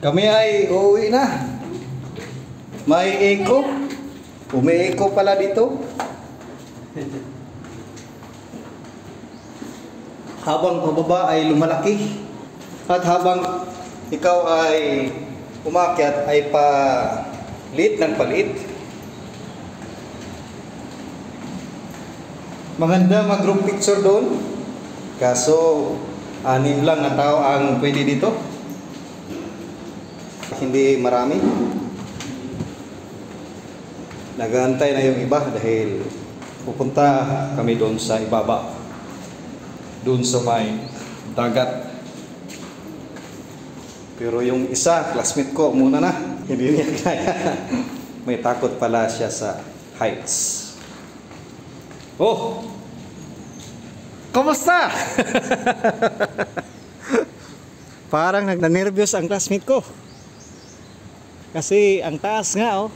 Kami ay uuwi na. May echo. Umi-echo pala dito. Habang pababa ay lumalaki. At habang ikaw ay umakyat ay palit ng palit. Maganda mag-group picture doon. Kaso 6 lang na tao ang pwede dito. Hindi marami. Nag-aantay na yung iba dahil pupunta kami doon sa ibaba. Doon sa may dagat. Pero yung isa, classmate ko, muna na. Hindi niya kaya. May takot pala siya sa heights. Oh! Kumusta? Parang nagnanervyos ang classmate ko. Kasi ang taas nga, oh.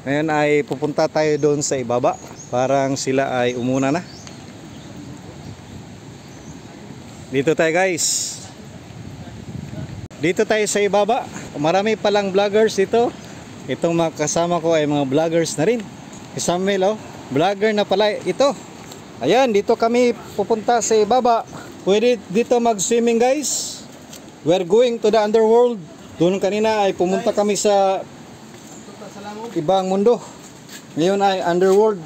Ngayon ay pupunta tayo doon sa ibaba. Parang sila ay umuna na. Dito tayo, guys. Dito tayo sa ibaba. Marami palang vloggers dito. Itong mga kasama ko ay mga vloggers na rin. Samuel, oh, vlogger na pala ito. Ayan, dito kami pupunta sa ibaba. Pwede dito mag-swimming, guys. We're going to the underworld. Doon kanina ay pumunta kami sa ibang mundo. Ngayon ay underworld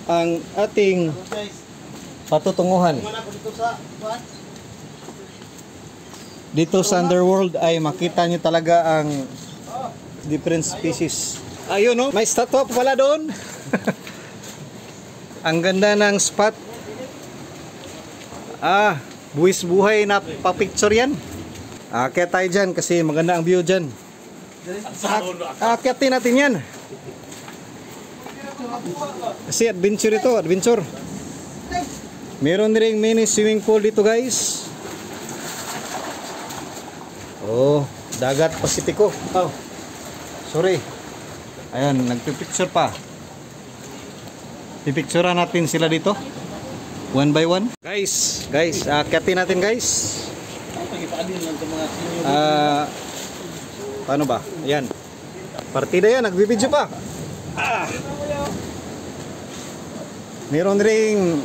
ang ating patutunguhan. Dito sa underworld ay makita nyo talaga ang different species. Ayun, no? May statue pala doon. Ang ganda ng spot. Buwis buhay na pa-picture yan. Akyat tayo dyan kasi maganda ang view dyan. Akyatin natin yan. Kasi adventure ito, adventure. Meron ring mini swimming pool dito, guys. Oh, dagat Pasipiko. Oh, sorry. Ayan, nagpipicture pa. Pipicturean natin sila dito. One by one. Guys, akyatin natin, guys. Paano ba? Ayan. Partida yan, nagbibidyo pa. Meron ring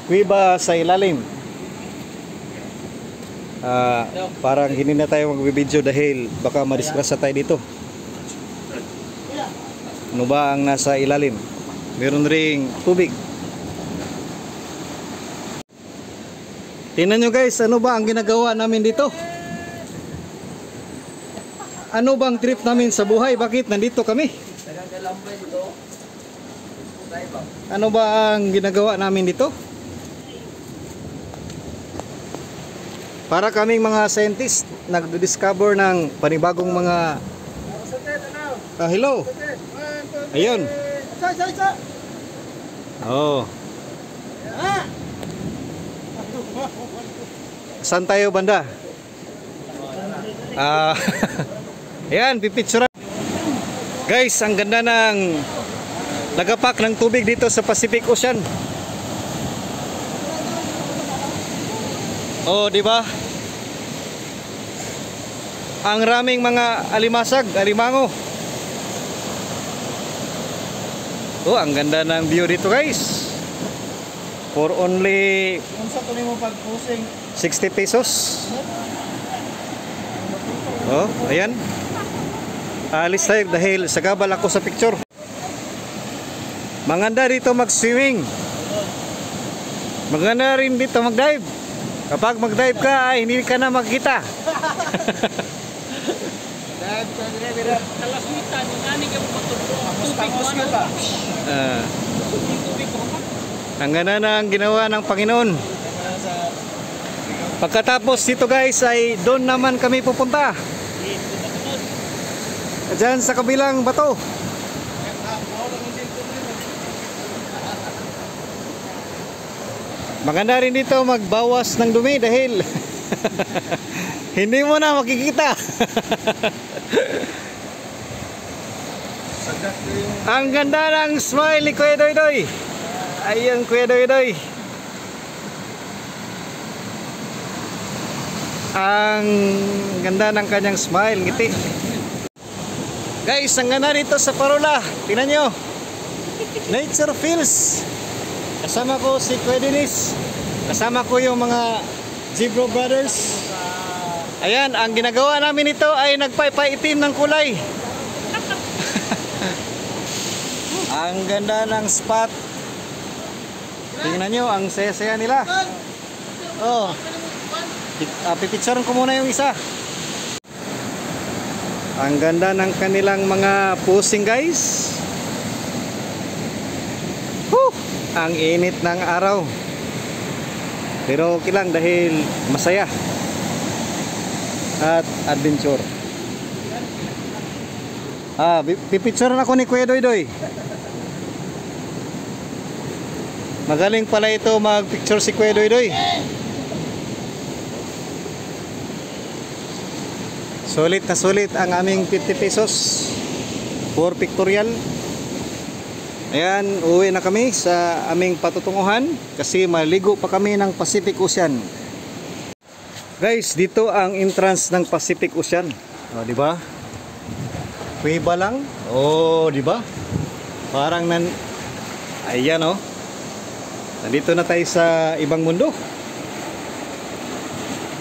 kuiba sa ilalim. Parang hindi na tayo magbibidyo dahil baka madisgrasya tayo dito. Ano ba ang nasa ilalim? Meron ring tubig. Tingnan nyo, guys, ano ba ang ginagawa namin dito? Ano bang trip namin sa buhay? Bakit nandito kami? Ano ba ang ginagawa namin dito? Para kaming mga scientist, nagdi-discover ng panibagong mga hello. Ayun. Oh. Saan tayo, banda? Ayan, pipicture. Guys, ang ganda ng lagapak ng tubig dito sa Pacific Ocean. Oh, di ba? Ang raming mga alimasag, alimango. Oh, ang ganda ng view dito, guys. For only 60 pesos. Oh, ayan. Alis tayo dahil sagabal ako sa picture. Maganda dito mag-swimming. Maganda rin dito mag-dive. Kapag mag-dive ka ay hindi ka na makikita. Ang ganda na ang ginawa ng Panginoon. Pagkatapos dito, guys, ay doon naman kami pupunta. Diyan sa kabilang bato. Maganda rin dito magbawas ng dumi dahil hindi mo na makikita. Ang ganda ng smile ni Kuya Doydoy. Ayun, Kuya Doydoy. Ang ganda ng kanyang smile, ngiti. Guys, ang ganda dito sa Parula. Tingnan nyo. Nature feels. Kasama ko si Kuya Dennis. Kasama ko yung mga Jibro Brothers. Ayan, ang ginagawa namin ito ay nagpapaitim ng kulay. Ang ganda ng spot. Tingnan nyo, ang saya-saya nila. Oh. Pipicturean ko muna yung isa. Ang ganda ng kanilang mga posing, guys. Ang init ng araw. Pero okay lang dahil masaya at adventure. Pipicturean ako ni Kuya Doydoy. Magaling pala ito mag-picture si Kuya Doydoy. Sulit na sulit ang aming 50 pesos for pictorial. Ayan, uwi na kami sa aming patutunguhan kasi maligo pa kami ng Pacific Ocean. Guys, dito ang entrance ng Pacific Ocean. Oh, di ba? Kuiba lang. Oh, di ba? Parang ayan oh. Nandito na tayo sa ibang mundo.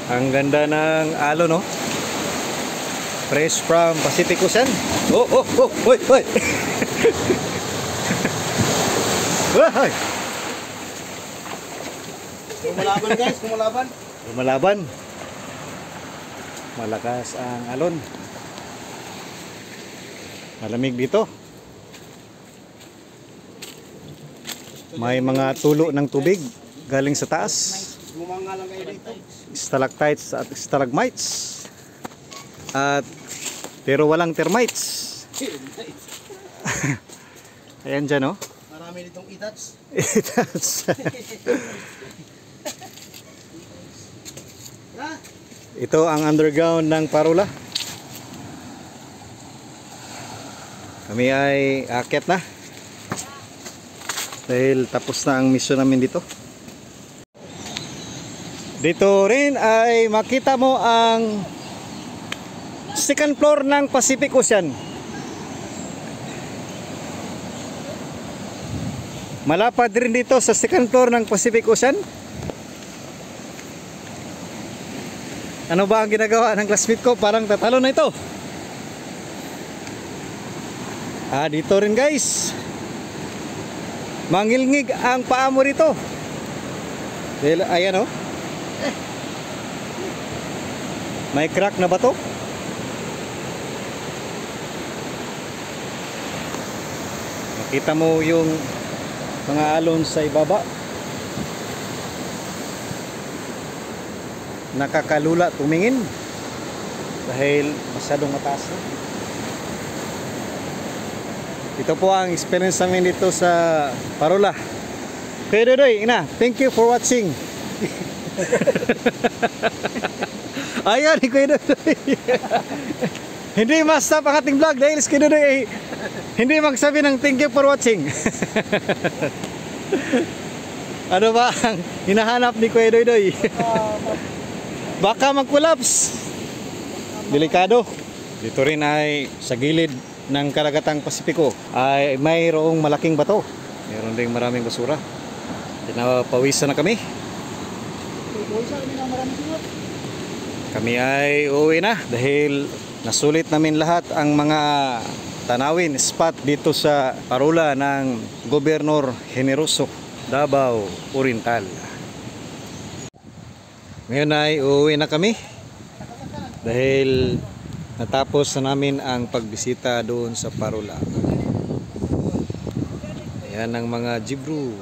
Ang ganda ng alon, no? Fresh from Pacific Ocean. Oh, oh, oh, hoy, hoy. Hoy. Kumalaban guys, kumalaban. Lumalaban. Malakas ang alon. Malamig dito. May mga tulo ng tubig galing sa taas. Gumanga lang kayo dito. Stalactites at stalagmites. At pero walang termites. Ayan dyan, no? Marami ditong itats. Itats. Ito ang underground ng Parula. Kami ay aakyat na. Dahil tapos na ang mission namin dito. Dito rin ay makita mo ang second floor ng Pacific Ocean. Malapad rin dito sa second floor ng Pacific Ocean. Ano ba ang ginagawa ng classmate ko? Parang tatalo na ito. Dito rin guys. Mangilngig ang paa mo rito. Dahil, ayan oh. May crack na bato. Makita mo yung mga alon sa ibaba. Nakakalula tumingin dahil masyadong mataas na. Ito po ang experience namin dito sa Parula. Kuya Dodoy, ina, thank you for watching. Ayan, Kuya Dodoy. Hindi ma-stop ang ating vlog dahil si Kuya Dodoy ay hindi magsabi ng thank you for watching. Ano ba ang hinahanap ni Kuya Dodoy? Baka mag-collapse. Delikado. Dito rin ay sa gilid ng karagatang Pasipiko ay mayroong malaking bato. Mayroon ding maraming basura. Pinapawisan na kami. Kami ay uuwi na dahil nasulit namin lahat ang mga tanawin spot dito sa Parula ng Gobernador Generoso, Davao Oriental. Ngayon ay uuwi na kami dahil natapos na namin ang pagbisita doon sa Parula. Ayan ang mga Jibro.